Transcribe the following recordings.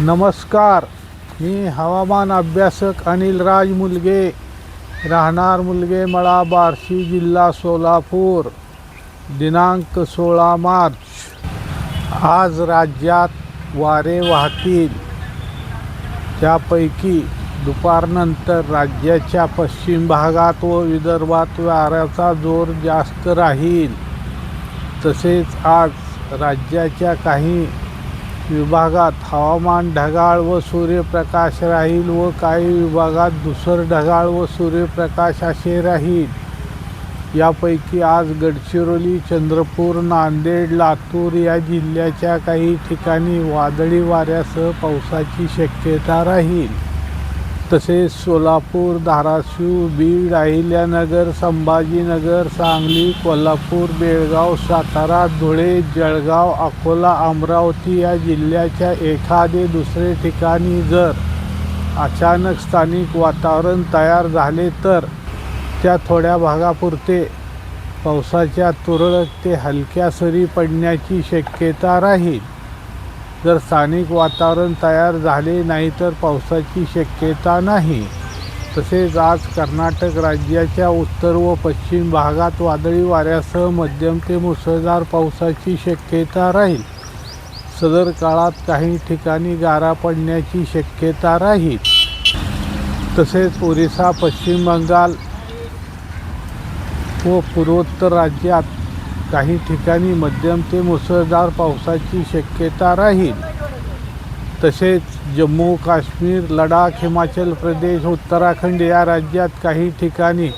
नमस्कार, मी हवामान अभ्यासक अनिल राज मुलगे, राहणार मुलगे मळा, बार्शी, जिल्हा सोलापूर. दिनांक 16 मार्च. आज राज्यात वारे वाहतील. त्यापैकी दुपारनंतर राज्याच्या पश्चिम भागात व विदर्भात वाऱ्याचा जोर जास्त राहील. तसेच आज राज्याच्या काही विभागात हवामान ढगाळ व सूर्यप्रकाश राहील व काही विभागात धुसर ढगाळ व सूर्यप्रकाश असे राहील. यापैकी आज गडचिरोली, चंद्रपूर, नांदेड, लातूर या जिल्ह्याच्या काही ठिकाणी वादळी वाऱ्यासह पावसाची शक्यता राहील. तसेच सोलापूर, धाराशिव, बीड, अहिल्यानगर, संभाजीनगर, सांगली, कोल्हापूर, बेळगाव, सातारा, धुळे, जळगाव, अकोला, अमरावती या जिल्ह्याच्या एखादे दुसरे ठिकाणी जर अचानक स्थानिक वातावरण तयार झाले तर त्या थोड्या भागापुरते पावसाच्या तुरळक ते हलक्या सरी पडण्याची शक्यता राहील. जर स्थानिक वातावरण तयार झाले नाही तर पावसाची शक्यता नाही. तसेच आज कर्नाटक राज्याच्या उत्तर व पश्चिम भागात वादळी वाऱ्यासह मध्यम ते मुसळधार पावसाची शक्यता राहील. सदर काळात काही ठिकाणी गारा पडण्याची शक्यता राहील. तसेच ओरिसा, पश्चिम बंगाल व पूर्वोत्तर राज्यात काही ठिकाणी मध्यम ते मुसळधार पावसाची शक्यता राहील. तसेच जम्मू काश्मीर, लडाख, हिमाचल प्रदेश, उत्तराखंड या राज्यात काही ठिकाणी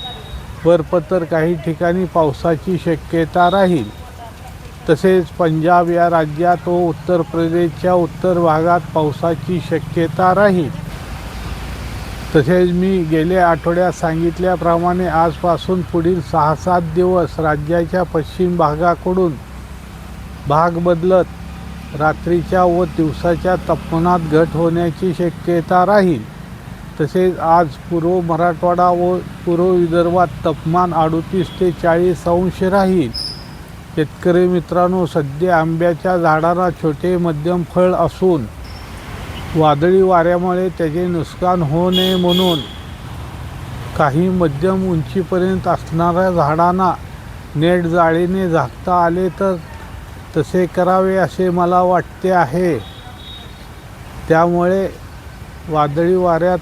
बर्फ तर काही ठिकाणी पावसाची शक्यता राहील. तसेच पंजाब या राज्यात व उत्तर प्रदेशच्या उत्तर भागात पावसाची शक्यता राहील. तसेच मी गेल्या आठवड्यात सांगितल्याप्रमाणे आजपासून पुढील 6-7 दिवस राज्याच्या पश्चिम भागाकडून भाग बदलत रात्रीच्या व दिवसाच्या तापमानात घट होण्याची शक्यता राहील. तसेच आज पूर्व मराठवाडा व पूर्व विदर्भात तापमान 38 ते 40 अंश राहील. शेतकरी मित्रांनो, सध्या आंब्याच्या झाडांना छोटे मध्यम फळ असून वादळी वाऱ्यामुळे त्याचे नुकसान होऊ नये म्हणून काही मध्यम उंचीपर्यंत असणाऱ्या झाडांना नेट जाळीने झाकता आले तर तसे करावे असे मला वाटते आहे. त्यामुळे वादळी वाऱ्यात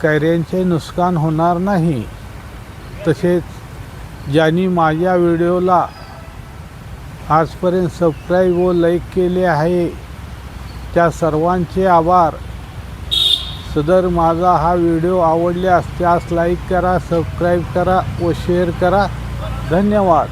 कैऱ्यांचे नुकसान होणार नाही. तसेच ज्यांनी माझ्या व्हिडिओला आजपर्यंत सबस्क्राईब व लाईक केले आहे त्या सर्वांचे आभार. सदर माझा हा व्हिडिओ आवडल्यास त्यास लाईक करा, सबस्क्राईब करा व शेअर करा. धन्यवाद.